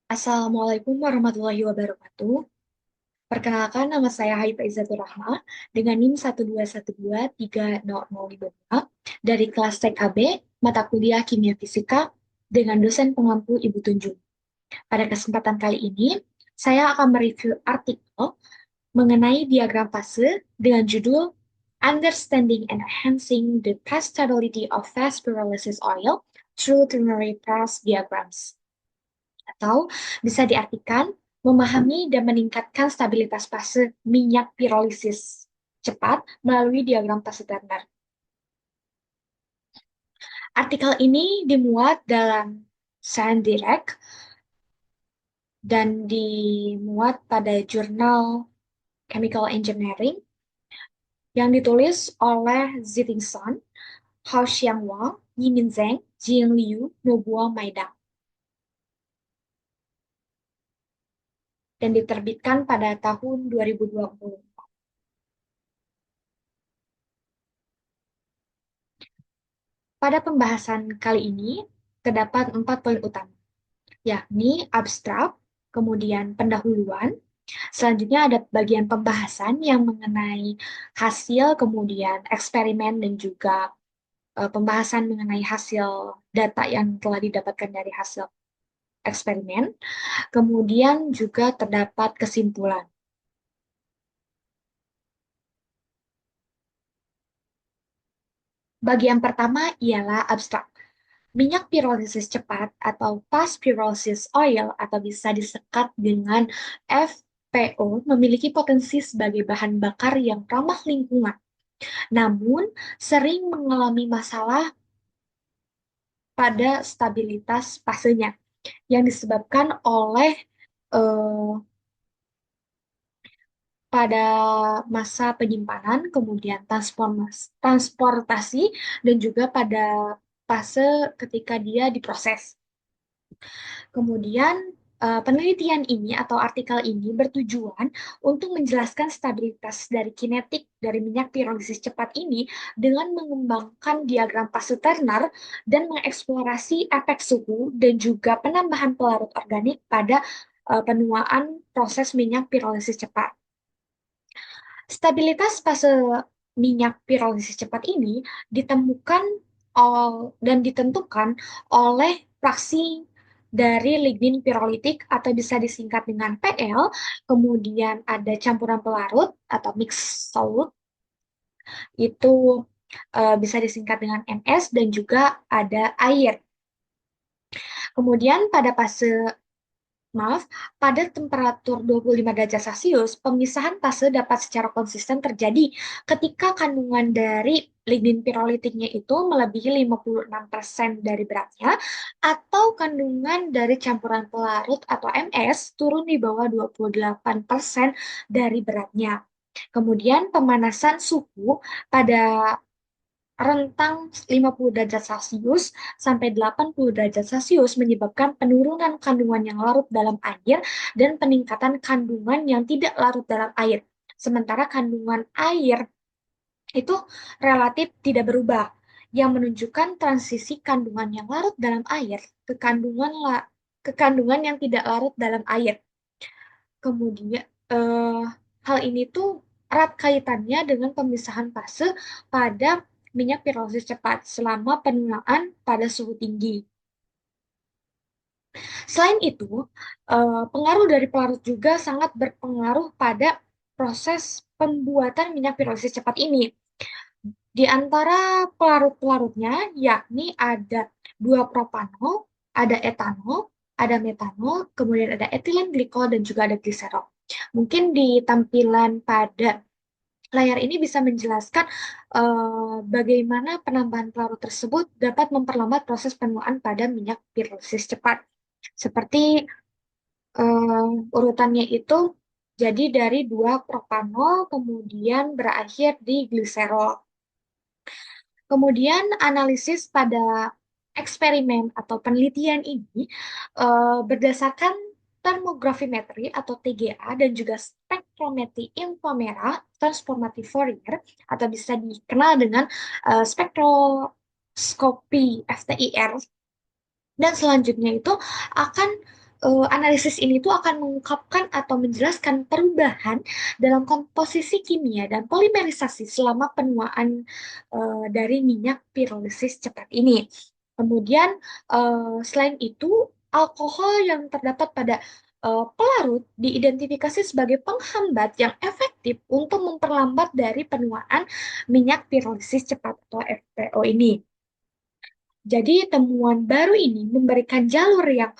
Assalamualaikum warahmatullahi wabarakatuh. Perkenalkan, nama saya Haifa Izzatur Rahma dengan NIM 121230052 dari kelas TKB, mata kuliah Kimia Fisika dengan dosen pengampu Ibu Tunjung. Pada kesempatan kali ini, saya akan mereview artikel mengenai diagram fase dengan judul Understanding and Enhancing the Press-Stability of Fast Pyrolysis Oil Through Ternary Press Diagrams. Atau bisa diartikan memahami dan meningkatkan stabilitas fase minyak pirolisis cepat melalui diagram fase Turner. Artikel ini dimuat dalam Science Direct dan dimuat pada jurnal Chemical Engineering yang ditulis oleh Ziting Sun, Hao Xianghua, Yimin Zheng, Jing Liu, Nobuo Maeda, dan diterbitkan pada tahun 2020. Pada pembahasan kali ini, terdapat 4 poin utama, yakni abstrak, kemudian pendahuluan, selanjutnya ada bagian pembahasan yang mengenai hasil, kemudian eksperimen, dan juga pembahasan mengenai hasil data yang telah didapatkan dari hasil eksperimen. Kemudian juga terdapat kesimpulan. Bagian pertama ialah abstrak. Minyak pirolisis cepat atau fast pyrolysis oil atau bisa disekat dengan FPO memiliki potensi sebagai bahan bakar yang ramah lingkungan. Namun, sering mengalami masalah pada stabilitas fasenya yang disebabkan oleh eh, pada masa penyimpanan, kemudian transportasi, dan juga pada fase ketika dia diproses. Kemudian, penelitian ini atau artikel ini bertujuan untuk menjelaskan stabilitas dari kinetik dari minyak pirolisis cepat ini dengan mengembangkan diagram fase Turner dan mengeksplorasi efek suhu dan juga penambahan pelarut organik pada penuaan proses minyak pirolisis cepat. Stabilitas fase minyak pirolisis cepat ini ditemukan dan ditentukan oleh fraksi dari lignin pirolitik atau bisa disingkat dengan PL, kemudian ada campuran pelarut atau mixed solute, itu bisa disingkat dengan MS, dan juga ada air. Kemudian pada temperatur 25 derajat Celcius, pemisahan fase dapat secara konsisten terjadi ketika kandungan dari lignin pirolitiknya itu melebihi 56% dari beratnya, atau kandungan dari campuran pelarut atau MS turun di bawah 28% dari beratnya. Kemudian pemanasan suhu pada rentang 50 derajat Celcius sampai 80 derajat Celcius menyebabkan penurunan kandungan yang larut dalam air dan peningkatan kandungan yang tidak larut dalam air. Sementara kandungan air itu relatif tidak berubah, yang menunjukkan transisi kandungan yang larut dalam air ke kandungan yang tidak larut dalam air. Kemudian hal ini tuh erat kaitannya dengan pemisahan fase pada minyak pirolisis cepat selama penuaan pada suhu tinggi. Selain itu, pengaruh dari pelarut juga sangat berpengaruh pada proses pembuatan minyak pirolisis cepat ini. Di antara pelarut-pelarutnya, yakni ada 2-propanol, ada etanol, ada metanol, kemudian ada etilen glikol, dan juga ada gliserol. Mungkin di tampilan pada layar ini bisa menjelaskan bagaimana penambahan pelarut tersebut dapat memperlambat proses penuaan pada minyak pirolisis cepat. Seperti urutannya itu jadi dari 2-propanol, kemudian berakhir di gliserol. Kemudian analisis pada eksperimen atau penelitian ini berdasarkan termografimetri atau TGA dan juga spektrometri inframerah transformatif Fourier atau bisa dikenal dengan spektroskopi FTIR, dan selanjutnya itu akan analisis ini tuh akan mengungkapkan atau menjelaskan perubahan dalam komposisi kimia dan polimerisasi selama penuaan dari minyak pirolisis cepat ini. Kemudian, selain itu, alkohol yang terdapat pada pelarut diidentifikasi sebagai penghambat yang efektif untuk memperlambat dari penuaan minyak pirolisis cepat atau FPO ini. Jadi temuan baru ini memberikan jalur yang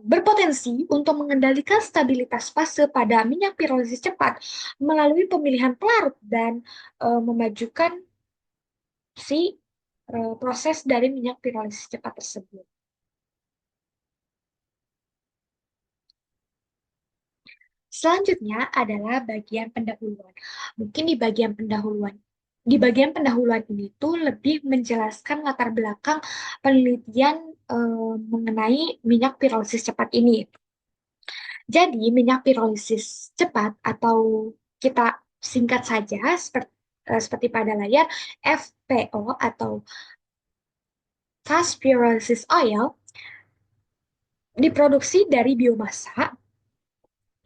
berpotensi untuk mengendalikan stabilitas fase pada minyak pirolisis cepat melalui pemilihan pelarut dan memajukan si proses dari minyak pirolisis cepat tersebut. Selanjutnya adalah bagian pendahuluan. Mungkin di bagian pendahuluan ini tuh lebih menjelaskan latar belakang penelitian mengenai minyak pirolisis cepat ini. Jadi, minyak pirolisis cepat atau kita singkat saja seperti pada layar FPO atau fast pyrolysis oil diproduksi dari biomasa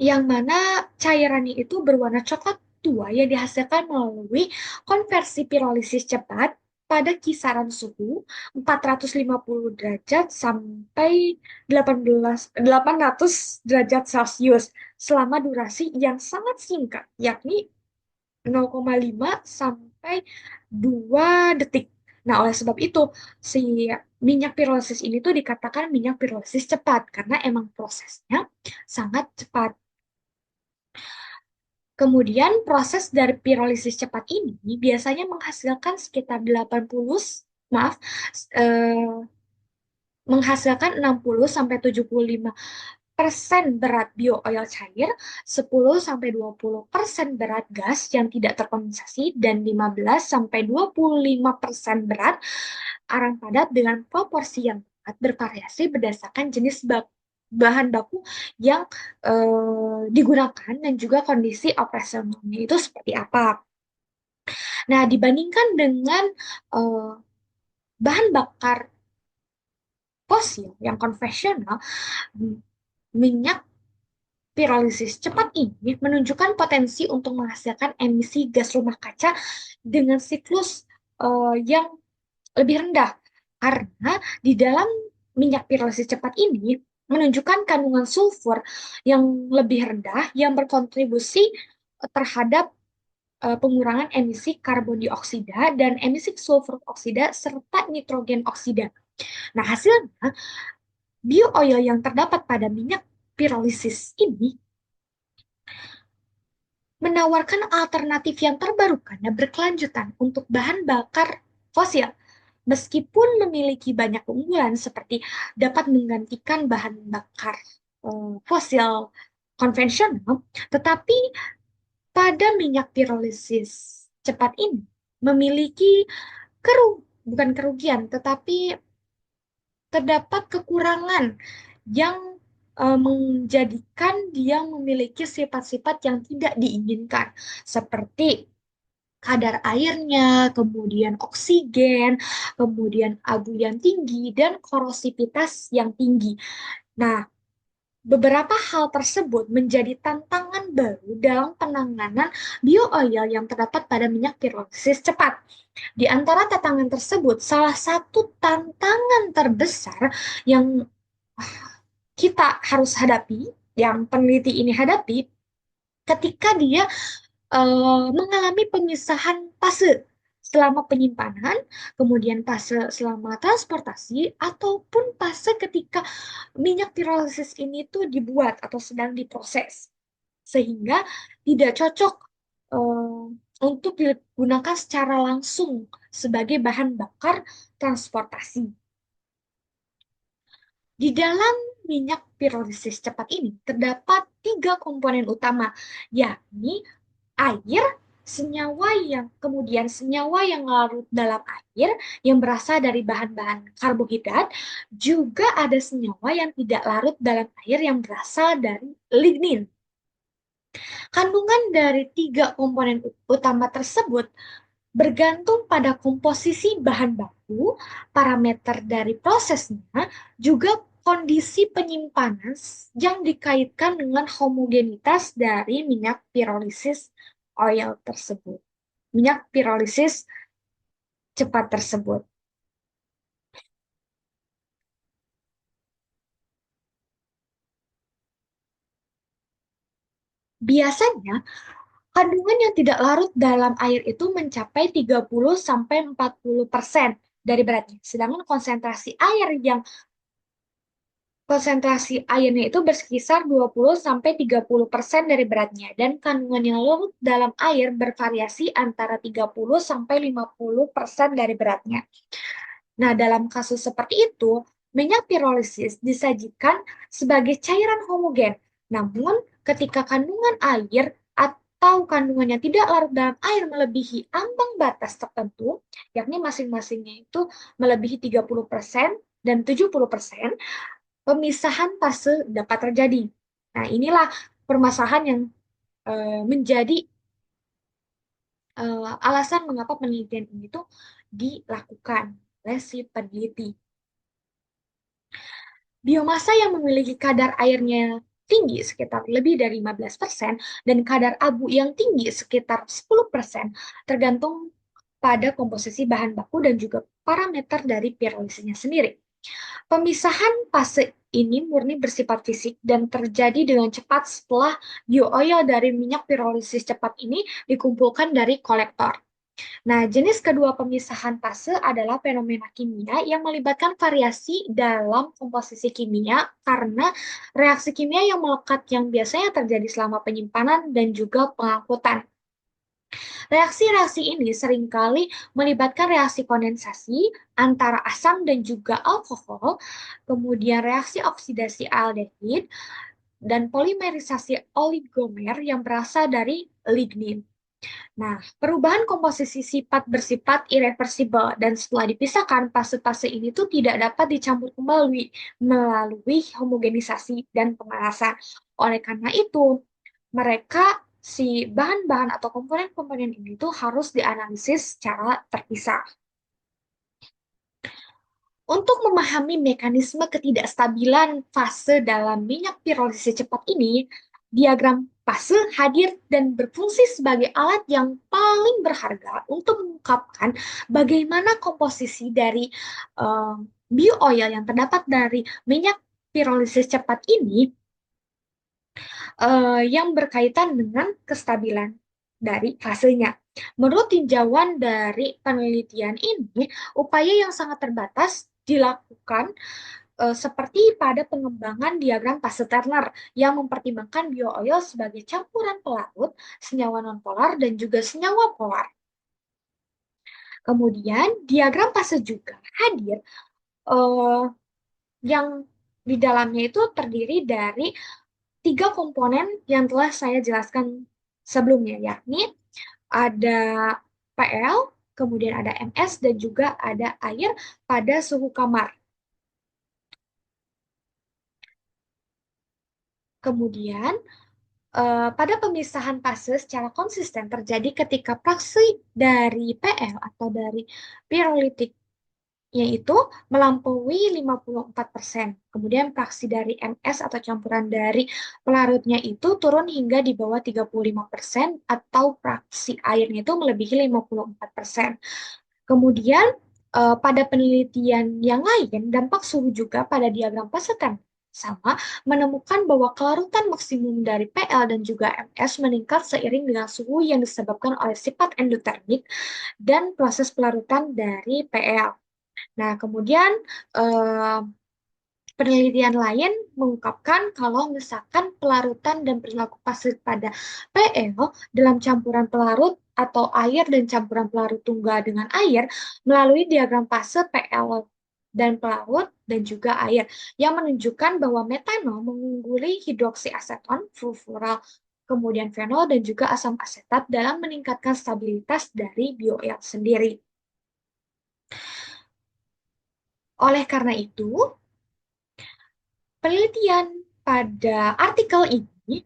yang mana cairannya itu berwarna coklat tua yang dihasilkan melalui konversi pirolisis cepat pada kisaran suhu 450 derajat sampai 800 derajat Celcius selama durasi yang sangat singkat, yakni 0,5 sampai 2 detik. Nah, oleh sebab itu, si minyak pirolisis ini tuh dikatakan minyak pirolisis cepat karena emang prosesnya sangat cepat. Kemudian proses dari pirolisis cepat ini biasanya menghasilkan sekitar 80, maaf, eh, menghasilkan 60 sampai 75% berat bio-oil cair, 10 sampai 20% berat gas yang tidak terkondensasi, dan 15 sampai 25% berat arang padat dengan proporsi yang tepat bervariasi berdasarkan jenis bahan baku yang digunakan dan juga kondisi operasionalnya itu seperti apa. Nah, dibandingkan dengan eh, bahan bakar fosil yang konvensional, minyak pirolisis cepat ini menunjukkan potensi untuk menghasilkan emisi gas rumah kaca dengan siklus yang lebih rendah karena di dalam minyak pirolisis cepat ini menunjukkan kandungan sulfur yang lebih rendah yang berkontribusi terhadap pengurangan emisi karbon dioksida dan emisi sulfur oksida serta nitrogen oksida. Nah, hasilnya bio-oil yang terdapat pada minyak pirolisis ini menawarkan alternatif yang terbarukan dan berkelanjutan untuk bahan bakar fosil. Meskipun memiliki banyak keunggulan seperti dapat menggantikan bahan bakar fosil konvensional, tetapi pada minyak pirolisis cepat ini memiliki bukan kerugian, tetapi terdapat kekurangan yang menjadikan dia memiliki sifat-sifat yang tidak diinginkan, seperti kadar airnya, kemudian oksigen, kemudian abu yang tinggi, dan korosivitas yang tinggi. Nah, beberapa hal tersebut menjadi tantangan baru dalam penanganan bio-oil yang terdapat pada minyak pirolisis cepat. Di antara tantangan tersebut, salah satu tantangan terbesar yang kita harus hadapi, yang peneliti ini hadapi, ketika dia mengalami pemisahan fase selama penyimpanan, kemudian fase selama transportasi, ataupun fase ketika minyak pirolisis ini tuh dibuat atau sedang diproses. Sehingga tidak cocok eh, untuk digunakan secara langsung sebagai bahan bakar transportasi. Di dalam minyak pirolisis cepat ini terdapat tiga komponen utama, yakni air, senyawa yang larut dalam air yang berasal dari bahan-bahan karbohidrat, juga ada senyawa yang tidak larut dalam air yang berasal dari lignin. Kandungan dari tiga komponen utama tersebut bergantung pada komposisi bahan baku, parameter dari prosesnya, juga kondisi penyimpanan yang dikaitkan dengan homogenitas dari minyak pirolisis oil tersebut. Minyak pirolisis cepat tersebut. Biasanya, kandungan yang tidak larut dalam air itu mencapai 30-40% dari beratnya. Sedangkan konsentrasi airnya itu berkisar 20-30% dari beratnya dan kandungan yang larut dalam air bervariasi antara 30-50% dari beratnya. Nah, dalam kasus seperti itu, minyak pirolisis disajikan sebagai cairan homogen. Namun, ketika kandungan air atau kandungannya tidak larut dalam air melebihi ambang batas tertentu, yakni masing-masingnya itu melebihi 30% dan 70%, pemisahan fase dapat terjadi. Nah, inilah permasalahan yang menjadi alasan mengapa penelitian ini tuh dilakukan oleh si peneliti. Biomasa yang memiliki kadar airnya tinggi sekitar lebih dari 15% dan kadar abu yang tinggi sekitar 10% tergantung pada komposisi bahan baku dan juga parameter dari piralisisnya sendiri. Pemisahan fase ini murni bersifat fisik dan terjadi dengan cepat setelah bioil dari minyak pirolisis cepat ini dikumpulkan dari kolektor. Nah, jenis kedua pemisahan fase adalah fenomena kimia yang melibatkan variasi dalam komposisi kimia karena reaksi kimia yang melekat yang biasanya terjadi selama penyimpanan dan juga pengangkutan. Reaksi-reaksi ini seringkali melibatkan reaksi kondensasi antara asam dan juga alkohol, kemudian reaksi oksidasi aldehid, dan polimerisasi oligomer yang berasal dari lignin. Nah, perubahan komposisi sifat bersifat irreversibel dan setelah dipisahkan, fase-fase ini tuh tidak dapat dicampur kembali melalui homogenisasi dan pemanasan. Oleh karena itu, mereka si bahan-bahan atau komponen-komponen ini tuh harus dianalisis secara terpisah. Untuk memahami mekanisme ketidakstabilan fase dalam minyak pirolisis cepat ini, diagram fase hadir dan berfungsi sebagai alat yang paling berharga untuk mengungkapkan bagaimana komposisi dari bio-oil yang terdapat dari minyak pirolisis cepat ini yang berkaitan dengan kestabilan dari fasenya. Menurut tinjauan dari penelitian ini, upaya yang sangat terbatas dilakukan seperti pada pengembangan diagram fase Turner yang mempertimbangkan bio-oil sebagai campuran pelarut, senyawa nonpolar, dan juga senyawa polar. Kemudian, diagram fase juga hadir yang di dalamnya itu terdiri dari tiga komponen yang telah saya jelaskan sebelumnya, yakni ada PL, kemudian ada MS, dan juga ada air pada suhu kamar. Kemudian, pada pemisahan fase secara konsisten terjadi ketika fraksi dari PL atau dari pirolitik yaitu melampaui 54%. Kemudian fraksi dari MS atau campuran dari pelarutnya itu turun hingga di bawah 35% atau fraksi airnya itu melebihi 54%. Kemudian pada penelitian yang lain, dampak suhu juga pada diagram Pascal sama menemukan bahwa kelarutan maksimum dari PL dan juga MS meningkat seiring dengan suhu yang disebabkan oleh sifat endotermik dan proses pelarutan dari PL. Nah, kemudian eh, penelitian lain mengungkapkan kalau misalkan pelarutan dan perilaku pasif pada PL dalam campuran pelarut atau air dan campuran pelarut tunggal dengan air melalui diagram fase PL dan pelarut dan juga air yang menunjukkan bahwa metanol mengungguli hidroksiaseton, furfural, kemudian fenol dan juga asam asetat dalam meningkatkan stabilitas dari bioil sendiri. Oleh karena itu, penelitian pada artikel ini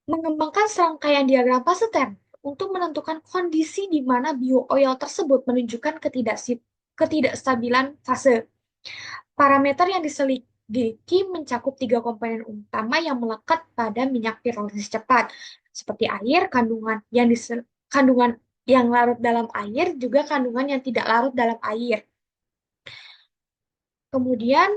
mengembangkan serangkaian diagram fase Turner untuk menentukan kondisi di mana bio-oil tersebut menunjukkan ketidakstabilan fase. Parameter yang GIKI mencakup tiga komponen utama yang melekat pada minyak pirolisis cepat, seperti air, kandungan yang larut dalam air, juga kandungan yang tidak larut dalam air. Kemudian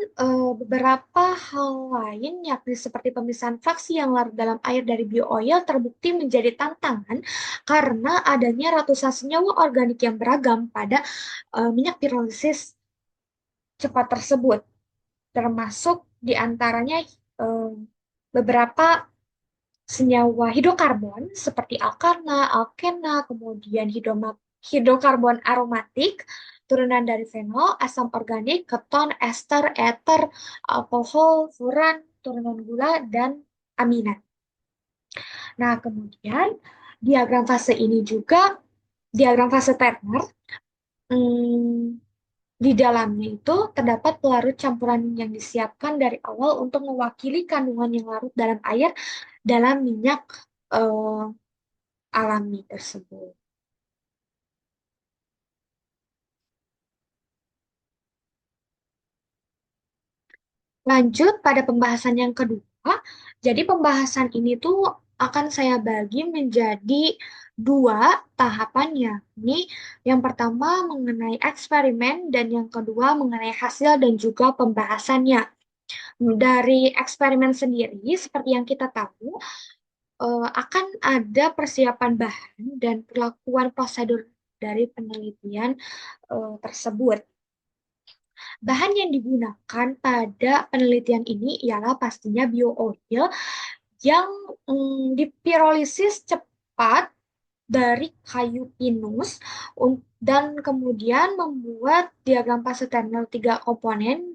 beberapa hal lain yakni seperti pemisahan fraksi yang larut dalam air dari bioil terbukti menjadi tantangan karena adanya ratusan senyawa organik yang beragam pada minyak pirolisis cepat tersebut, termasuk diantaranya beberapa senyawa hidrokarbon seperti alkana, alkena, kemudian hidrokarbon aromatik, turunan dari fenol, asam organik, keton, ester, eter, alkohol, furan, turunan gula, dan aminan. Nah, kemudian diagram fase ini juga, diagram fase Turner, hmm, di dalamnya itu terdapat pelarut campuran yang disiapkan dari awal untuk mewakili kandungan yang larut dalam air dalam minyak eh, alami tersebut. Lanjut pada pembahasan yang kedua. Jadi pembahasan ini tuh akan saya bagi menjadi dua tahapan, yakni yang pertama mengenai eksperimen dan yang kedua mengenai hasil dan juga pembahasannya. Dari eksperimen sendiri, seperti yang kita tahu, akan ada persiapan bahan dan perlakuan prosedur dari penelitian tersebut. Bahan yang digunakan pada penelitian ini ialah pastinya biooil yang dipirolisis cepat dari kayu pinus dan kemudian membuat diagram fase Turner tiga komponen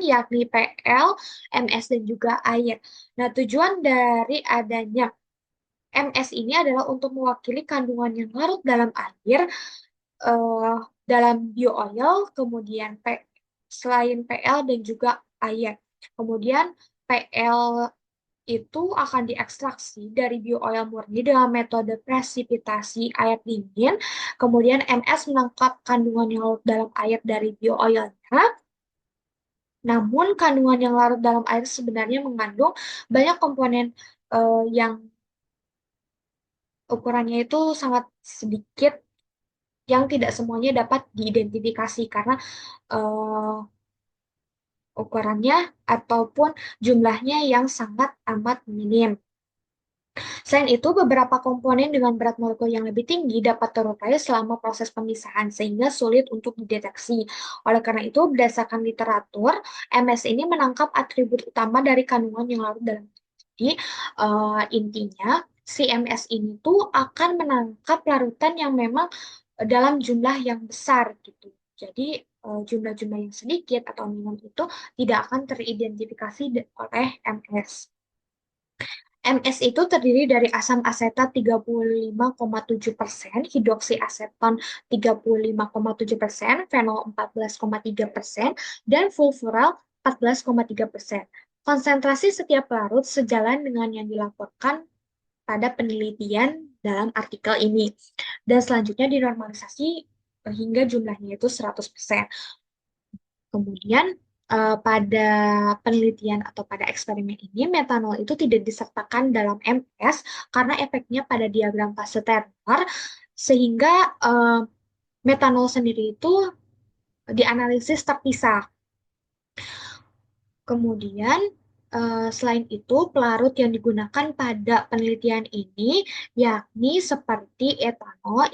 yakni PL, MS dan juga air. Nah, tujuan dari adanya MS ini adalah untuk mewakili kandungan yang larut dalam air eh, dalam biooil, kemudian selain PL dan juga air. Kemudian PL itu akan diekstraksi dari biooil murni dengan metode presipitasi air dingin. Kemudian MS menangkap kandungan yang larut dalam air dari biooilnya. Namun kandungan yang larut dalam air sebenarnya mengandung banyak komponen yang ukurannya itu sangat sedikit yang tidak semuanya dapat diidentifikasi karena eh, ukurannya ataupun jumlahnya yang sangat amat minim. Selain itu, beberapa komponen dengan berat molekul yang lebih tinggi dapat terurai selama proses pemisahan, sehingga sulit untuk dideteksi. Oleh karena itu, berdasarkan literatur, MS ini menangkap atribut utama dari kandungan yang larut dalam. Jadi, intinya, si MS ini tuh akan menangkap larutan yang memang dalam jumlah yang besar gitu. Jadi, jumlah-jumlah yang sedikit atau minum itu tidak akan teridentifikasi oleh MS. MS itu terdiri dari asam asetat 35,7%, hidroksiaseton 35,7%, fenol 14,3%, dan fulfural 14,3%. Konsentrasi setiap larut sejalan dengan yang dilaporkan pada penelitian dalam artikel ini. Dan selanjutnya dinormalisasi hingga jumlahnya itu 100%. Kemudian pada penelitian atau pada eksperimen ini metanol itu tidak disertakan dalam MS karena efeknya pada diagram fase Turner sehingga metanol sendiri itu dianalisis terpisah. Kemudian selain itu pelarut yang digunakan pada penelitian ini yakni seperti etanol,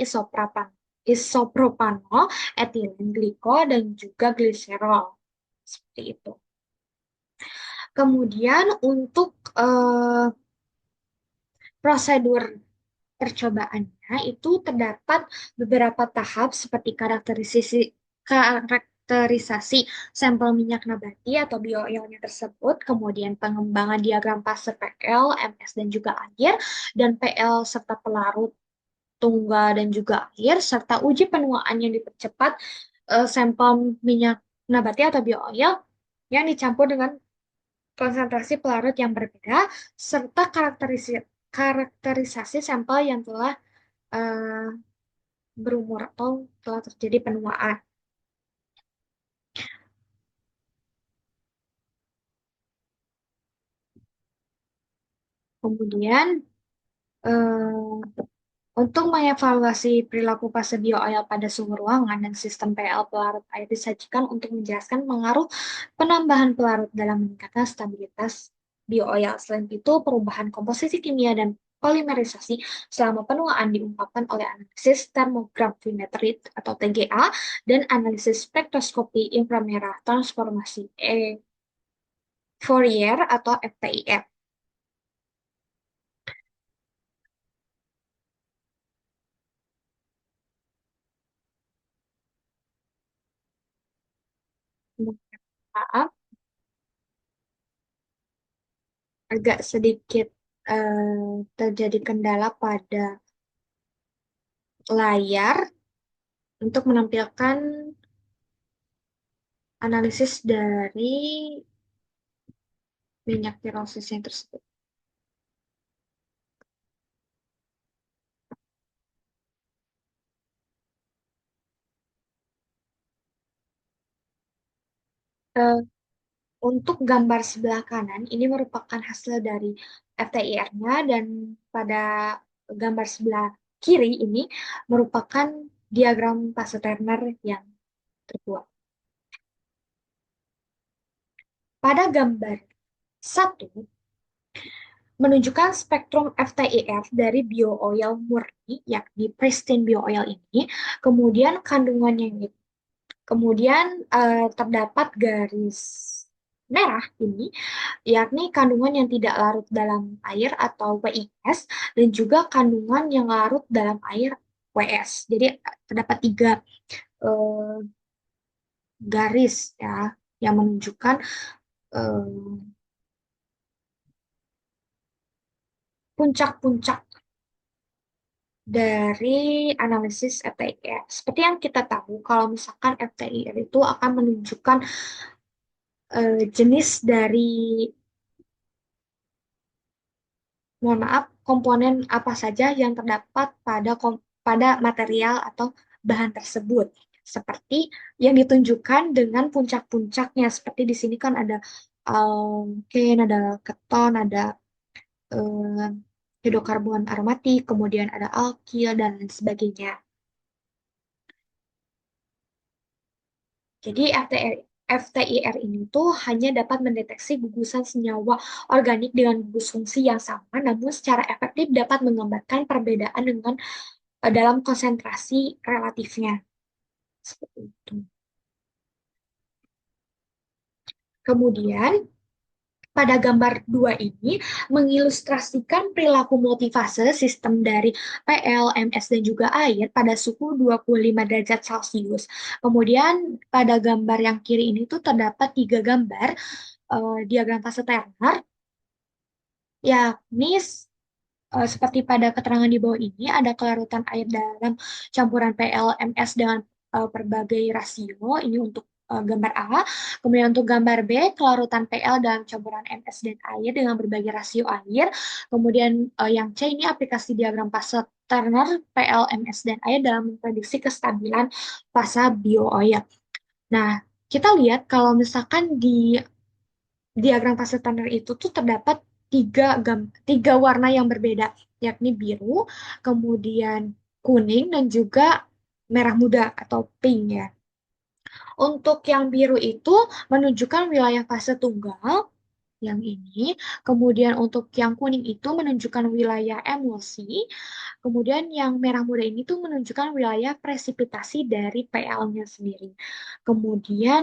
isopropanol, etilen glikol dan juga gliserol. Seperti itu. Kemudian untuk prosedur percobaannya itu terdapat beberapa tahap seperti karakterisasi sampel minyak nabati atau bioilnya tersebut, kemudian pengembangan diagram fase PL, MS dan juga air, dan PL serta pelarut tunggal dan juga air, serta uji penuaan yang dipercepat sampel minyak nabati atau bioil yang dicampur dengan konsentrasi pelarut yang berbeda, serta karakterisasi sampel yang telah eh, berumur atau telah terjadi penuaan. Kemudian, eh, untuk mengevaluasi perilaku fase bioil pada suhu ruangan dan sistem PL pelarut air disajikan untuk menjelaskan pengaruh penambahan pelarut dalam meningkatkan stabilitas bioil. Selain itu, perubahan komposisi kimia dan polimerisasi selama penuaan diungkapkan oleh analisis termogravimetri atau TGA dan analisis spektroskopi inframerah transformasi Fourier atau FTIR. Maaf, agak sedikit terjadi kendala pada layar untuk menampilkan analisis dari minyak pirosisnya tersebut. Eh, untuk gambar sebelah kanan, ini merupakan hasil dari FTIR-nya dan pada gambar sebelah kiri ini merupakan diagram fase Turner yang terbuat. Pada gambar satu, menunjukkan spektrum FTIR dari bio-oil murni, yakni pristine bio-oil ini, kemudian kandungannya itu. Kemudian terdapat garis merah ini, yakni kandungan yang tidak larut dalam air atau WIS, dan juga kandungan yang larut dalam air WS. Jadi terdapat tiga eh, garis ya yang menunjukkan eh, puncak-puncak dari analisis FTIR. Seperti yang kita tahu, kalau misalkan FTIR itu akan menunjukkan jenis dari, mohon maaf, komponen apa saja yang terdapat pada pada material atau bahan tersebut. Seperti yang ditunjukkan dengan puncak-puncaknya. Seperti di sini kan ada alken, ada keton, ada eh, hidrokarbon aromatik, kemudian ada alkil, dan lain sebagainya. Jadi FTIR ini tuh hanya dapat mendeteksi gugusan senyawa organik dengan gugus fungsi yang sama, namun secara efektif dapat menggambarkan perbedaan dengan dalam konsentrasi relatifnya. Seperti itu. Kemudian, pada gambar 2 ini mengilustrasikan perilaku multifase sistem dari PL, MS, dan juga air pada suhu 25 derajat Celcius. Kemudian pada gambar yang kiri ini tuh terdapat tiga gambar diagram fase Turner, yakni seperti pada keterangan di bawah ini, ada kelarutan air dalam campuran PLMS dengan berbagai rasio. Ini untuk gambar A. Kemudian untuk gambar B, kelarutan PL dalam campuran MS dan air dengan berbagai rasio air. Kemudian yang C ini aplikasi diagram fase Turner, PLMS dan air dalam memprediksi kestabilan fase bio-oil. Nah, kita lihat kalau misalkan di diagram fase Turner itu tuh terdapat tiga warna yang berbeda, yakni biru, kemudian kuning, dan juga merah muda atau pink ya. Untuk yang biru itu menunjukkan wilayah fase tunggal, yang ini. Kemudian untuk yang kuning itu menunjukkan wilayah emulsi. Kemudian yang merah muda ini tuh menunjukkan wilayah presipitasi dari PL-nya sendiri. Kemudian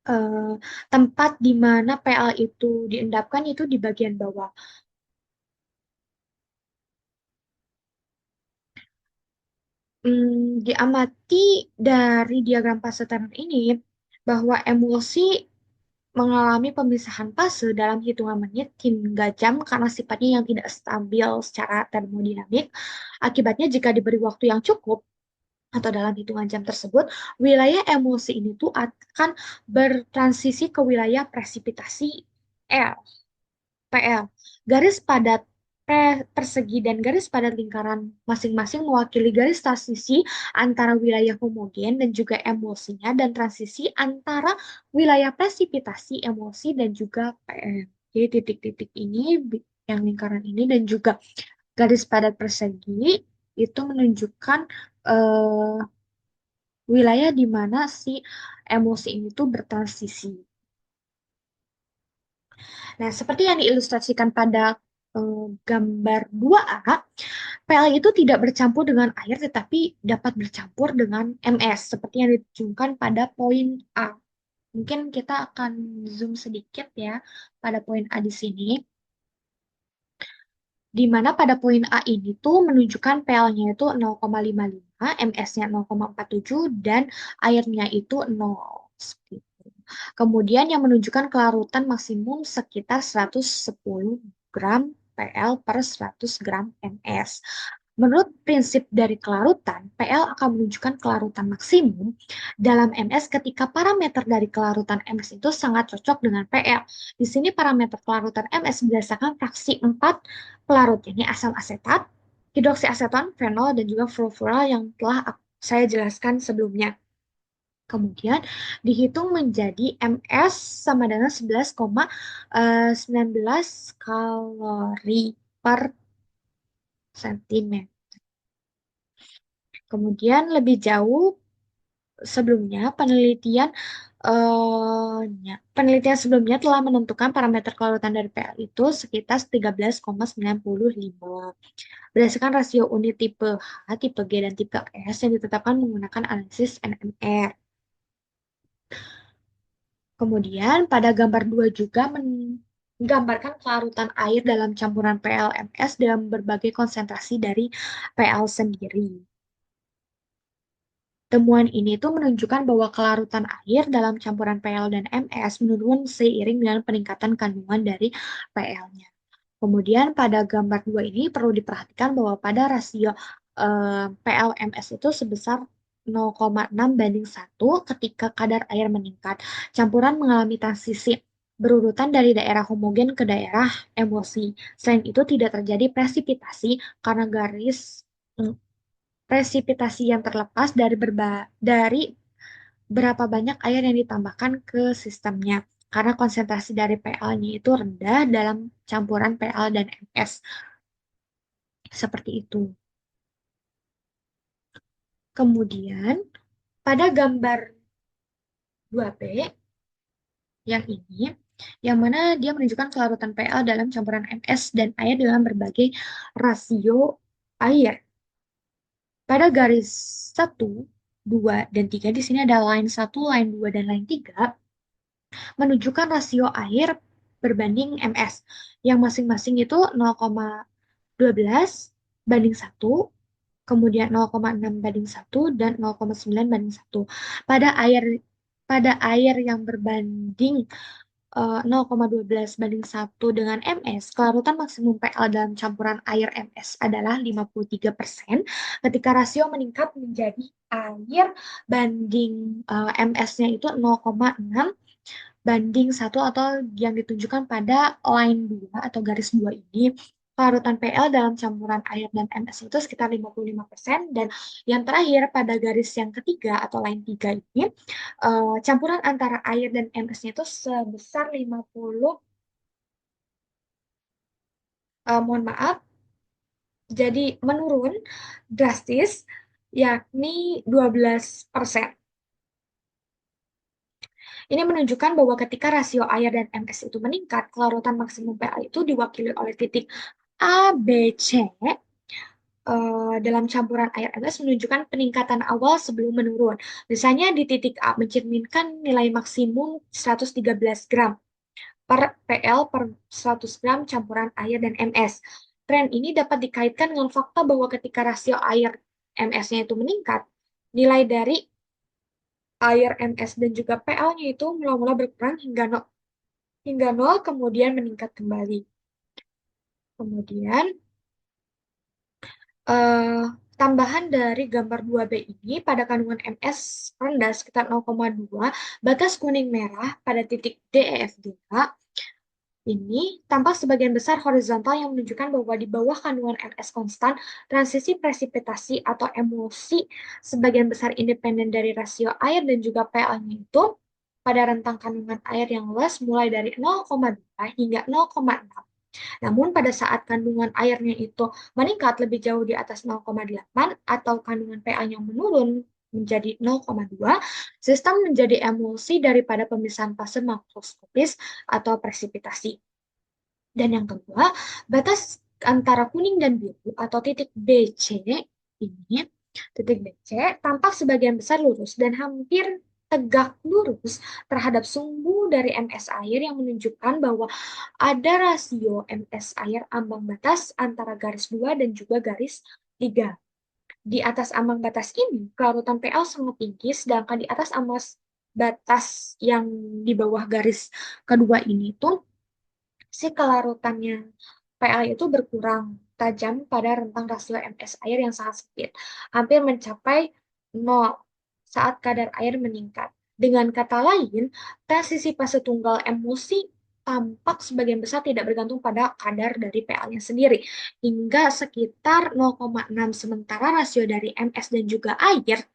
eh, tempat di mana PL itu diendapkan itu di bagian bawah. Diamati dari diagram fase Turner ini bahwa emulsi mengalami pemisahan fase dalam hitungan menit hingga jam karena sifatnya yang tidak stabil secara termodinamik. Akibatnya jika diberi waktu yang cukup atau dalam hitungan jam tersebut, wilayah emulsi ini tuh akan bertransisi ke wilayah presipitasi L. PL. Garis padat persegi dan garis padat lingkaran masing-masing mewakili garis transisi antara wilayah homogen dan juga emulsinya dan transisi antara wilayah presipitasi, emulsi, dan juga PM. Jadi titik-titik ini, yang lingkaran ini dan juga garis padat persegi itu menunjukkan eh, wilayah di mana si emosi ini tuh bertransisi. Nah, seperti yang diilustrasikan pada gambar 2A, PL itu tidak bercampur dengan air tetapi dapat bercampur dengan MS seperti yang ditunjukkan pada poin A. Mungkin kita akan zoom sedikit ya pada poin A di sini, di mana pada poin A ini tuh menunjukkan PL-nya itu 0,55, MS-nya 0,47, dan airnya itu 0. Seperti itu. Kemudian yang menunjukkan kelarutan maksimum sekitar 110 gram PL per 100 gram MS. Menurut prinsip dari kelarutan, PL akan menunjukkan kelarutan maksimum dalam MS ketika parameter dari kelarutan MS itu sangat cocok dengan PL. Di sini parameter kelarutan MS berdasarkan fraksi 4 pelarut, ini asam asetat, hidroksiaseton, fenol, dan juga fluoroura yang telah saya jelaskan sebelumnya. Kemudian dihitung menjadi MS sama dengan 11,19 kalori per sentimeter. Kemudian lebih jauh sebelumnya penelitian sebelumnya telah menentukan parameter kelarutan dari PL itu sekitar 13,95 berdasarkan rasio unit tipe H, tipe G, dan tipe S yang ditetapkan menggunakan analisis NMR. Kemudian pada gambar 2 juga menggambarkan kelarutan air dalam campuran PLMS dalam berbagai konsentrasi dari PL sendiri. Temuan ini tuh menunjukkan bahwa kelarutan air dalam campuran PL dan MS menurun seiring dengan peningkatan kandungan dari PL-nya. Kemudian pada gambar 2 ini perlu diperhatikan bahwa pada rasio PLMS itu sebesar 0,6:1 ketika kadar air meningkat. Campuran mengalami transisi berurutan dari daerah homogen ke daerah emosi. Selain itu tidak terjadi presipitasi karena presipitasi yang terlepas dari berapa banyak air yang ditambahkan ke sistemnya. Karena konsentrasi dari PL-nya itu rendah dalam campuran PL dan MS. Seperti itu. Kemudian, pada gambar 2B yang ini, yang mana dia menunjukkan kelarutan PL dalam campuran MS dan air dalam berbagai rasio air. Pada garis 1, 2, dan 3, di sini ada line 1, line 2, dan line 3, menunjukkan rasio air berbanding MS, yang masing-masing itu 0,12:1, kemudian 0,6:1, dan 0,9:1. Pada air pada air yang berbanding 0,12:1 dengan MS, kelarutan maksimum PL dalam campuran air MS adalah 53% ketika rasio meningkat menjadi air banding MS-nya itu 0,6:1 atau yang ditunjukkan pada line 2 atau garis 2 ini. Kelarutan PL dalam campuran air dan MS itu sekitar 55%, dan yang terakhir pada garis yang ketiga atau line 3 ini campuran antara air dan MS-nya itu sebesar 50, mohon maaf, jadi menurun drastis, yakni 12%. Ini menunjukkan bahwa ketika rasio air dan MS itu meningkat, kelarutan maksimum PA itu diwakili oleh titik A, B, C dalam campuran air MS menunjukkan peningkatan awal sebelum menurun. Misalnya di titik A mencerminkan nilai maksimum 113 gram per PL per 100 gram campuran air dan MS. Tren ini dapat dikaitkan dengan fakta bahwa ketika rasio air MS-nya itu meningkat, nilai dari air MS dan juga PL-nya itu mula-mula berkurang hingga 0 kemudian meningkat kembali. Kemudian eh, tambahan dari gambar 2B ini pada kandungan MS rendah sekitar 0,2, batas kuning merah pada titik D, E, F, G ini tampak sebagian besar horizontal yang menunjukkan bahwa di bawah kandungan MS konstan, transisi presipitasi atau emosi sebagian besar independen dari rasio air dan juga PL-nya itu pada rentang kandungan air yang luas mulai dari 0,2 hingga 0,6. Namun pada saat kandungan airnya itu meningkat lebih jauh di atas 0,8 atau kandungan pH-nya menurun menjadi 0,2, sistem menjadi emulsi daripada pemisahan fase makroskopis atau presipitasi. Dan yang kedua, batas antara kuning dan biru atau titik BC ini, titik BC tampak sebagian besar lurus dan hampir tegak lurus terhadap sumbu dari MS air yang menunjukkan bahwa ada rasio MS air ambang batas antara garis 2 dan juga garis 3. Di atas ambang batas ini, kelarutan PL sangat tinggi, sedangkan di atas ambang batas yang di bawah garis kedua ini tuh si kelarutannya PL itu berkurang tajam pada rentang rasio MS air yang sangat sempit, hampir mencapai 0 saat kadar air meningkat. Dengan kata lain, transisi fase tunggal emulsi tampak sebagian besar tidak bergantung pada kadar dari PL-nya sendiri, hingga sekitar 0,6, sementara rasio dari MS dan juga air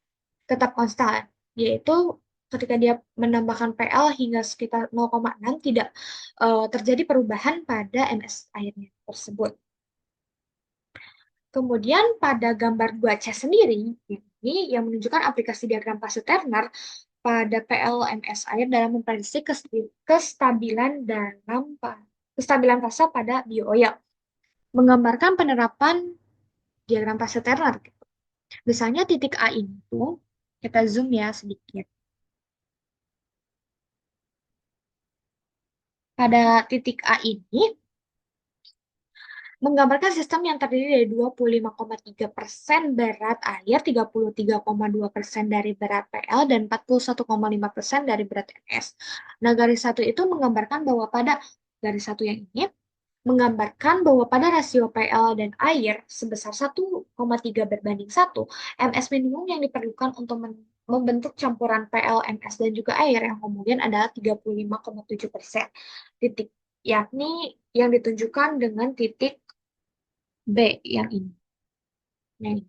tetap konstan, yaitu ketika dia menambahkan PL hingga sekitar 0,6 tidak terjadi perubahan pada MS airnya tersebut. Kemudian pada gambar 2C sendiri, ini yang menunjukkan aplikasi diagram fase Turner pada PLMS air dalam memprediksi kestabilan fase pada bioil, menggambarkan penerapan diagram fase Turner. Misalnya titik A ini tuh, kita zoom ya sedikit. Pada titik A ini, menggambarkan sistem yang terdiri dari 25,3% berat air, 33,2% dari berat PL, dan 41,5% dari berat NS. Nah, garis satu itu menggambarkan bahwa pada garis satu yang ini, menggambarkan bahwa pada rasio PL dan air sebesar 1,3 berbanding 1, MS minimum yang diperlukan untuk membentuk campuran PL, MS, dan juga air yang homogen adalah 35,7%. Titik, yakni yang ditunjukkan dengan titik B yang ini. Nah, ini.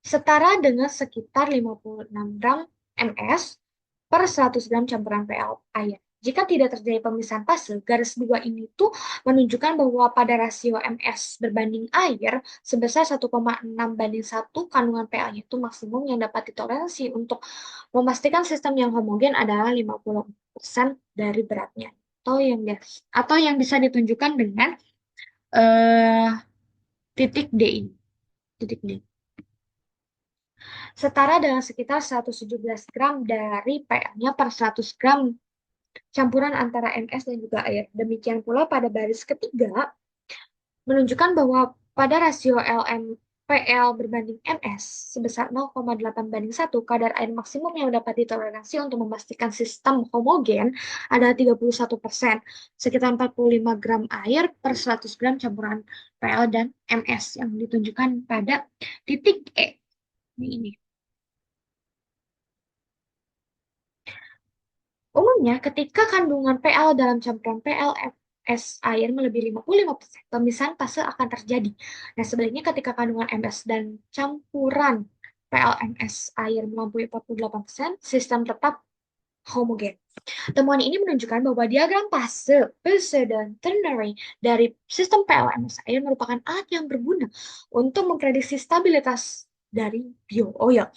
Setara dengan sekitar 56 gram MS per 100 gram campuran PL air. Jika tidak terjadi pemisahan fase, garis 2 ini tuh menunjukkan bahwa pada rasio MS berbanding air sebesar 1,6 banding 1, kandungan PL-nya itu maksimum yang dapat ditoleransi untuk memastikan sistem yang homogen adalah 50% dari beratnya. Atau yang bisa ditunjukkan dengan eh, titik D ini. Titik D. Setara dengan sekitar 117 gram dari PM-nya per 100 gram campuran antara MS dan juga air. Demikian pula pada baris ketiga, menunjukkan bahwa pada rasio PL berbanding MS sebesar 0,8 banding 1, kadar air maksimum yang dapat ditoleransi untuk memastikan sistem homogen adalah 31%, sekitar 45 gram air per 100 gram campuran PL dan MS yang ditunjukkan pada titik E. Ini. Umumnya, ketika kandungan PL dalam campuran PLFS air melebihi 55%, pemisahan fase akan terjadi. Nah, sebaliknya ketika kandungan MS dan campuran PLMS air melampaui 48%, sistem tetap homogen. Temuan ini menunjukkan bahwa diagram fase dan ternary dari sistem PLMS air merupakan alat yang berguna untuk memprediksi stabilitas dari bioil,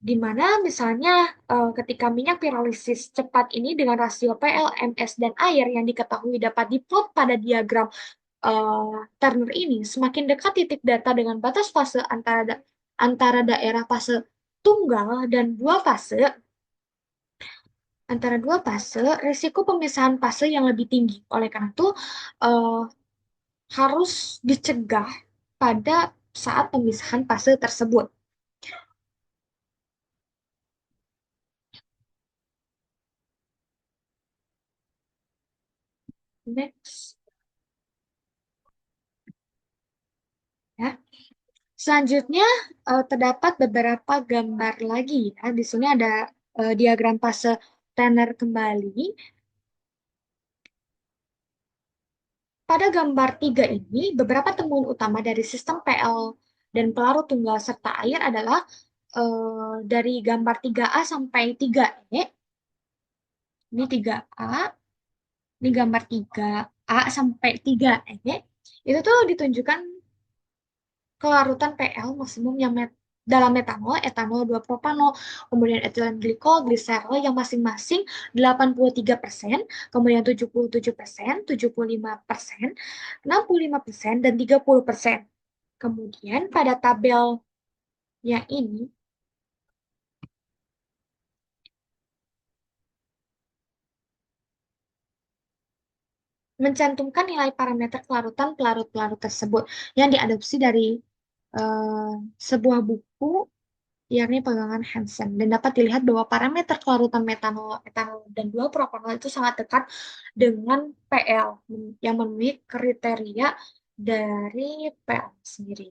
di mana misalnya ketika minyak pirolisis cepat ini dengan rasio PL, MS, dan air yang diketahui dapat diplot pada diagram Turner ini, semakin dekat titik data dengan batas fase antara daerah fase tunggal dan dua fase, risiko pemisahan fase yang lebih tinggi. Oleh karena itu, uh, harus dicegah pada saat pemisahan fase tersebut. Next. Ya. Selanjutnya, terdapat beberapa gambar lagi ya. Di sini ada diagram fase Tanner kembali. Pada gambar 3 ini, beberapa temuan utama dari sistem PL dan pelarut tunggal serta air adalah dari gambar 3A sampai 3E, ini 3A, ini gambar 3A sampai 3E, itu tuh ditunjukkan kelarutan PL maksimum yang dalam metanol, etanol 2 propanol, kemudian etilen glikol, gliserol yang masing-masing 83%, kemudian 77%, 75%, 65%, dan 30%. Kemudian pada tabelnya ini mencantumkan nilai parameter kelarutan pelarut-pelarut tersebut yang diadopsi dari eh, sebuah buku yakni pegangan Hansen dan dapat dilihat bahwa parameter kelarutan metanol, etanol, dan 2 propanol itu sangat dekat dengan PL yang memenuhi kriteria dari PL sendiri.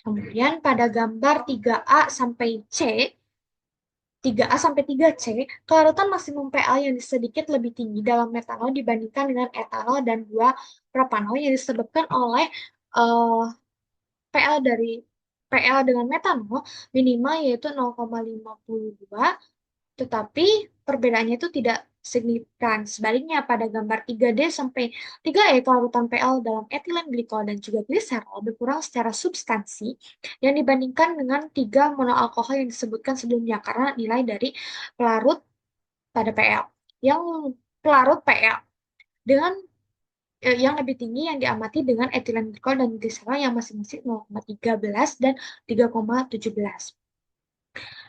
Kemudian pada gambar 3A sampai C, 3A sampai 3C, kelarutan maksimum PL yang sedikit lebih tinggi dalam metanol dibandingkan dengan etanol dan 2 propanol yang disebabkan oleh eh, PL dari PL dengan metanol minimal yaitu 0,52, tetapi perbedaannya itu tidak signifikan. Sebaliknya pada gambar 3D sampai 3E kelarutan PL dalam etilen glikol dan juga gliserol berkurang secara substansi yang dibandingkan dengan 3 monoalkohol yang disebutkan sebelumnya karena nilai dari pelarut pada PL. Yang pelarut PL dengan yang lebih tinggi yang diamati dengan etilen glikol dan gliserol yang masing-masing 0,13 dan 3,17.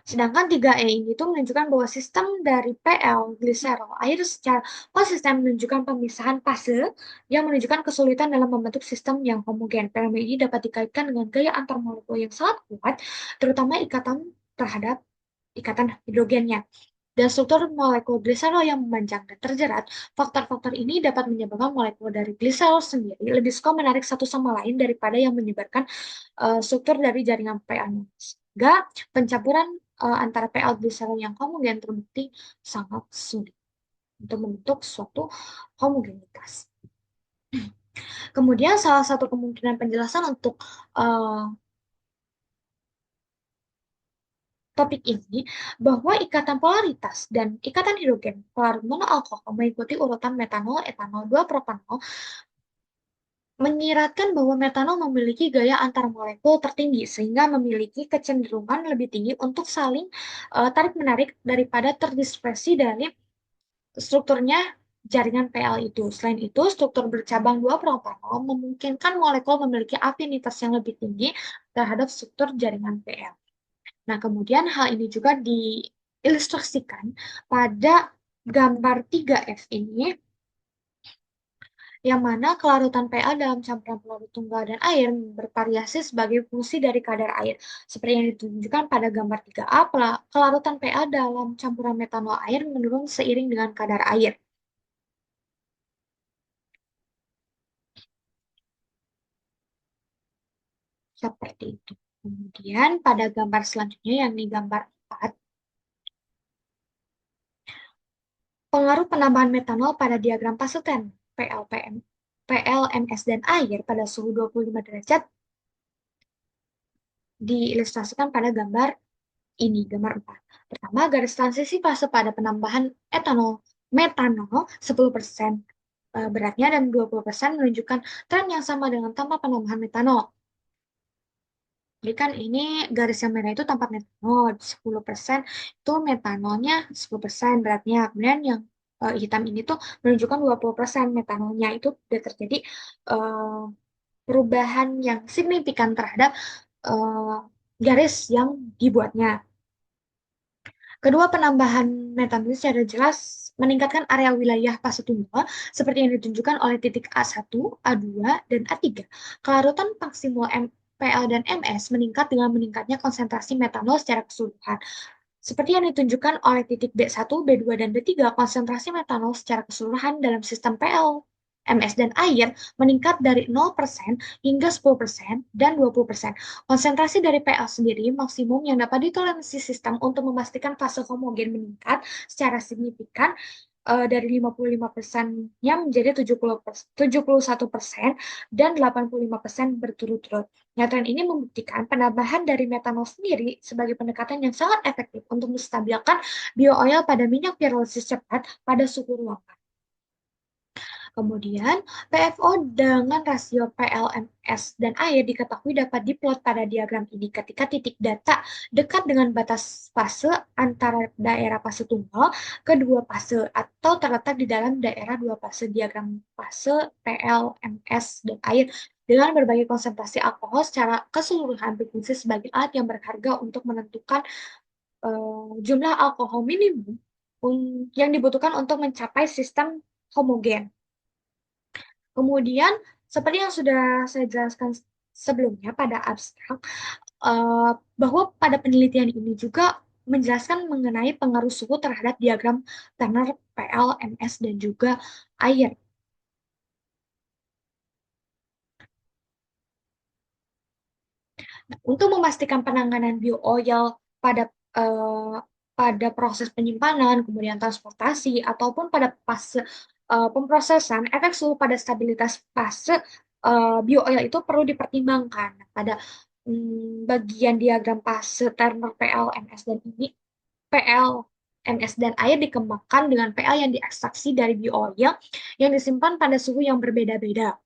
Sedangkan 3E ini tuh menunjukkan bahwa sistem dari PL gliserol air secara konsisten menunjukkan pemisahan fase yang menunjukkan kesulitan dalam membentuk sistem yang homogen. Fenomena ini dapat dikaitkan dengan gaya antar molekul yang sangat kuat, terutama ikatan terhadap ikatan hidrogennya. Dan struktur molekul gliserol yang memanjang dan terjerat, faktor-faktor ini dapat menyebabkan molekul dari gliserol sendiri lebih suka menarik satu sama lain daripada yang menyebarkan struktur dari jaringan PL. Sehingga pencampuran antara PL gliserol yang homogen terbukti sangat sulit untuk membentuk suatu homogenitas. Kemudian salah satu kemungkinan penjelasan untuk uh, topik ini bahwa ikatan polaritas dan ikatan hidrogen pelarut monoalkohol mengikuti urutan metanol, etanol, 2 propanol menyiratkan bahwa metanol memiliki gaya antar molekul tertinggi sehingga memiliki kecenderungan lebih tinggi untuk saling tarik-menarik daripada terdispersi dari strukturnya jaringan PL itu. Selain itu, struktur bercabang 2 propanol memungkinkan molekul memiliki afinitas yang lebih tinggi terhadap struktur jaringan PL. Nah, kemudian hal ini juga diilustrasikan pada gambar 3F ini, yang mana kelarutan PA dalam campuran pelarut tunggal dan air bervariasi sebagai fungsi dari kadar air. Seperti yang ditunjukkan pada gambar 3A, kelarutan PA dalam campuran metanol air menurun seiring dengan kadar air. Seperti itu. Kemudian pada gambar selanjutnya, yakni gambar 4, pengaruh penambahan metanol pada diagram Pasuten PLPM, PLMS dan air pada suhu 25 derajat diilustrasikan pada gambar ini, gambar 4. Pertama, garis transisi fase pada penambahan metanol 10% beratnya dan 20% menunjukkan tren yang sama dengan tanpa penambahan metanol. Jadi kan ini garis yang merah itu tanpa metanol, 10% itu metanolnya 10% beratnya. Kemudian yang hitam ini tuh menunjukkan 20% metanolnya. Itu sudah terjadi eh, perubahan yang signifikan terhadap eh, garis yang dibuatnya. Kedua, penambahan metanol secara jelas meningkatkan area wilayah fase tunggal seperti yang ditunjukkan oleh titik A1, A2, dan A3. Kelarutan maksimal PL dan MS meningkat dengan meningkatnya konsentrasi metanol secara keseluruhan. Seperti yang ditunjukkan oleh titik B1, B2, dan B3, konsentrasi metanol secara keseluruhan dalam sistem PL, MS, dan air meningkat dari 0% hingga 10% dan 20%. Konsentrasi dari PL sendiri maksimum yang dapat ditoleransi sistem untuk memastikan fase homogen meningkat secara signifikan dari 55%-nya menjadi 71% dan 85% berturut-turut. Nah, tren ini membuktikan penambahan dari metanol sendiri sebagai pendekatan yang sangat efektif untuk menstabilkan bio-oil pada minyak pirolisis cepat pada suhu ruangan. Kemudian, PFO dengan rasio PLMS dan air diketahui dapat diplot pada diagram ini ketika titik data dekat dengan batas fase antara daerah fase tunggal kedua fase atau terletak di dalam daerah dua fase diagram fase PLMS dan air dengan berbagai konsentrasi alkohol secara keseluruhan berfungsi sebagai alat yang berharga untuk menentukan jumlah alkohol minimum yang dibutuhkan untuk mencapai sistem homogen. Kemudian, seperti yang sudah saya jelaskan sebelumnya pada abstrak, eh, bahwa pada penelitian ini juga menjelaskan mengenai pengaruh suhu terhadap diagram Turner, PL, MS, dan juga air. Nah, untuk memastikan penanganan bio-oil pada eh, pada proses penyimpanan, kemudian transportasi, ataupun pada fase pemrosesan, efek suhu pada stabilitas fase bio-oil itu perlu dipertimbangkan. Nah, pada bagian diagram fase Turner PL, MS, dan ini, PL, MS, dan air dikembangkan dengan PL yang diekstraksi dari bio-oil yang disimpan pada suhu yang berbeda-beda.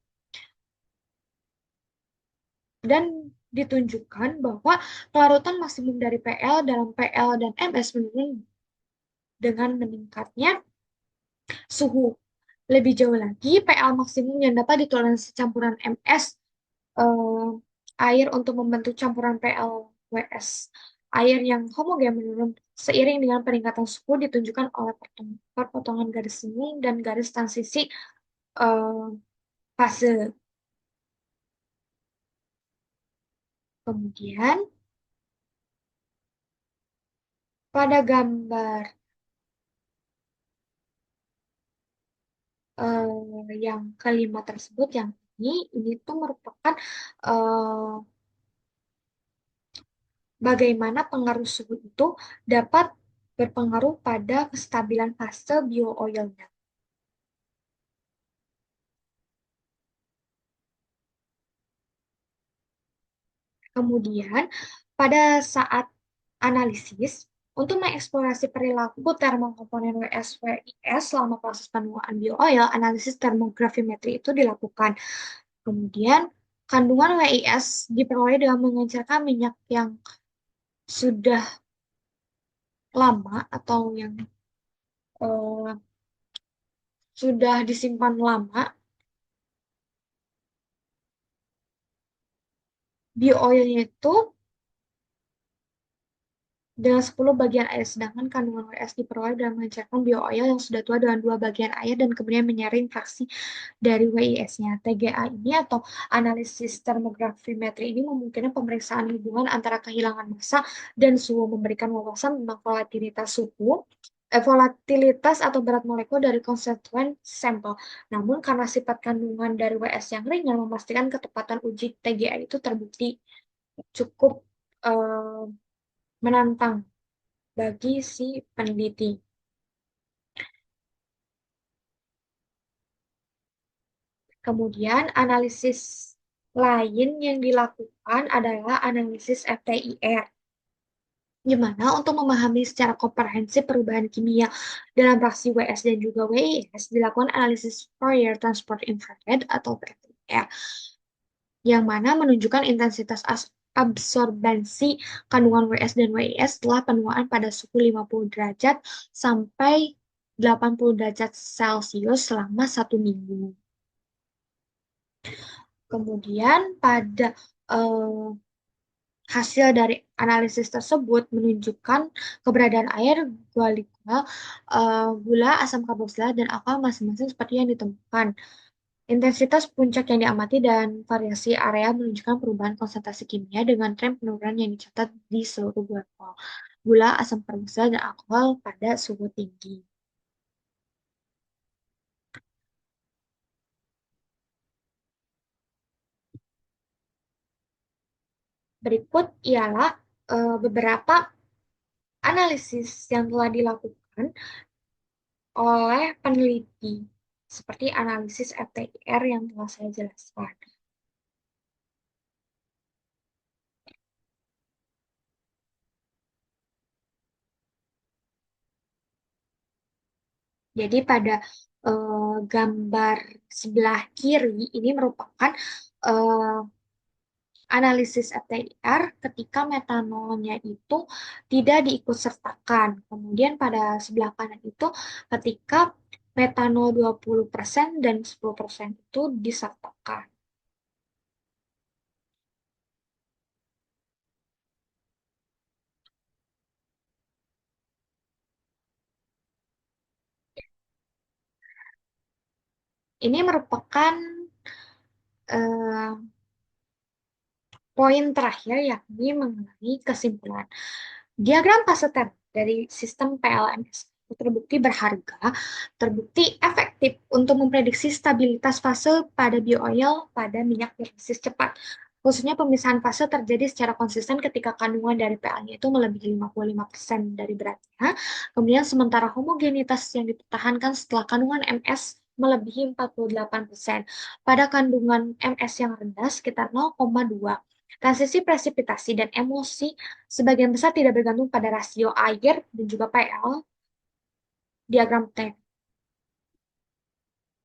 Dan ditunjukkan bahwa kelarutan maksimum dari PL dalam PL dan MS menurun dengan meningkatnya suhu. Lebih jauh lagi, PL maksimum yang dapat ditoleransi campuran MS eh, air untuk membentuk campuran PLWS air yang homogen menurun seiring dengan peningkatan suhu ditunjukkan oleh perpotongan garis semu dan garis transisi eh, fase. Kemudian pada gambar yang kelima tersebut yang ini tuh merupakan eh, bagaimana pengaruh suhu itu dapat berpengaruh pada kestabilan fase bio-oilnya. Kemudian pada saat analisis untuk mengeksplorasi perilaku termokomponen WS-WIS selama proses penuaan bio-oil, analisis termografimetri itu dilakukan. Kemudian kandungan WIS diperoleh dengan mengencerkan minyak yang sudah lama atau yang eh, sudah disimpan lama, bio-oilnya itu dengan 10 bagian air, sedangkan kandungan WS diperoleh dengan mengencerkan bio-oil yang sudah tua dengan 2 bagian air dan kemudian menyaring fraksi dari WIS-nya. TGA ini atau analisis termografimetri ini memungkinkan pemeriksaan hubungan antara kehilangan massa dan suhu, memberikan wawasan tentang volatilitas suhu, volatilitas atau berat molekul dari konstituen sampel. Namun karena sifat kandungan dari WS yang ringan, memastikan ketepatan uji TGA itu terbukti cukup eh, menantang bagi si peneliti. Kemudian analisis lain yang dilakukan adalah analisis FTIR, di mana untuk memahami secara komprehensif perubahan kimia dalam reaksi WS dan juga WIS, dilakukan analisis Fourier Transport Infrared atau FTIR, yang mana menunjukkan intensitas absorbensi kandungan WS dan WIS setelah penuaan pada suhu 50 derajat sampai 80 derajat Celcius selama 1 minggu. Kemudian pada eh, hasil dari analisis tersebut menunjukkan keberadaan air, glikol, gula, asam karboksilat, dan alkohol masing-masing seperti yang ditemukan. Intensitas puncak yang diamati dan variasi area menunjukkan perubahan konsentrasi kimia dengan tren penurunan yang dicatat di seluruh glikol, gula, asam karboksilat, dan alkohol pada suhu tinggi. Berikut ialah beberapa analisis yang telah dilakukan oleh peneliti, seperti analisis FTIR yang telah saya jelaskan. Jadi pada gambar sebelah kiri ini merupakan eh, analisis FTIR ketika metanolnya itu tidak diikutsertakan. Kemudian pada sebelah kanan itu ketika metanol 20% dan 10% itu disertakan. Ini merupakan eh, poin terakhir yakni mengenai kesimpulan. Diagram fase dari sistem PLMS terbukti berharga, terbukti efektif untuk memprediksi stabilitas fase pada bioil pada minyak berbasis cepat. Khususnya pemisahan fase terjadi secara konsisten ketika kandungan dari PL-nya itu melebihi 55% dari beratnya. Kemudian sementara homogenitas yang dipertahankan setelah kandungan MS melebihi 48%. Pada kandungan MS yang rendah sekitar 0,2. Transisi presipitasi dan emosi sebagian besar tidak bergantung pada rasio air dan juga PL, diagram T,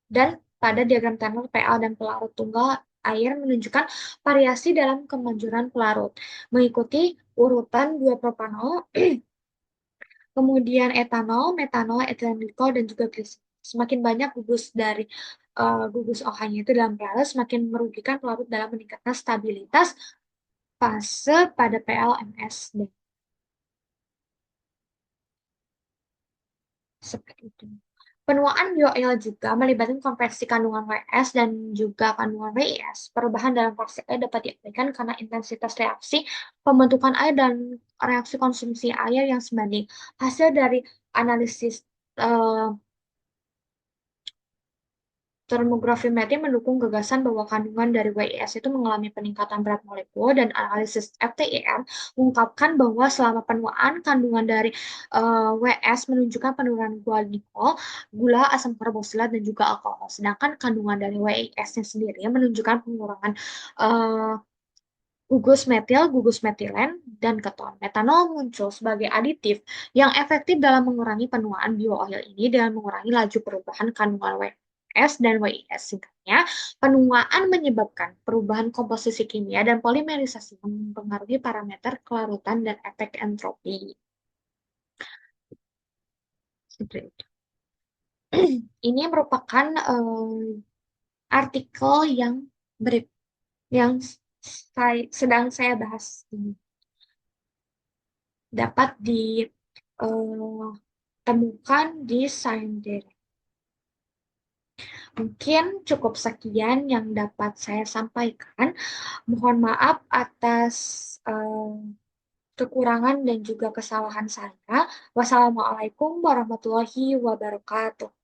dan pada diagram tenor PL dan pelarut tunggal air menunjukkan variasi dalam kemanjuran pelarut, mengikuti urutan 2 propanol, kemudian etanol, metanol, etilen glikol, dan juga gliserol. Semakin banyak gugus dari gugus OH-nya itu dalam pelarut, semakin merugikan pelarut dalam meningkatkan stabilitas fase pada PLMS. Seperti itu. Penuaan bioil juga melibatkan konversi kandungan WS dan juga kandungan WIS. Perubahan dalam fase E dapat diabaikan karena intensitas reaksi pembentukan air dan reaksi konsumsi air yang sebanding. Hasil dari analisis eh, termografi metin mendukung gagasan bahwa kandungan dari WIS itu mengalami peningkatan berat molekul dan analisis FTIR mengungkapkan bahwa selama penuaan kandungan dari WS menunjukkan penurunan glikol, gula, asam karboksilat, dan juga alkohol. Sedangkan kandungan dari WIS-nya sendiri menunjukkan pengurangan eh, gugus metil, gugus metilen, dan keton. Metanol muncul sebagai aditif yang efektif dalam mengurangi penuaan bioil ini dengan mengurangi laju perubahan kandungan WS dan WIS. Singkatnya, penuaan menyebabkan perubahan komposisi kimia dan polimerisasi yang mempengaruhi parameter kelarutan dan efek entropi. Seperti itu. Ini merupakan artikel yang ber- yang sedang saya bahas ini. Dapat ditemukan di Science. Mungkin cukup sekian yang dapat saya sampaikan. Mohon maaf atas eh, kekurangan dan juga kesalahan saya. Wassalamualaikum warahmatullahi wabarakatuh.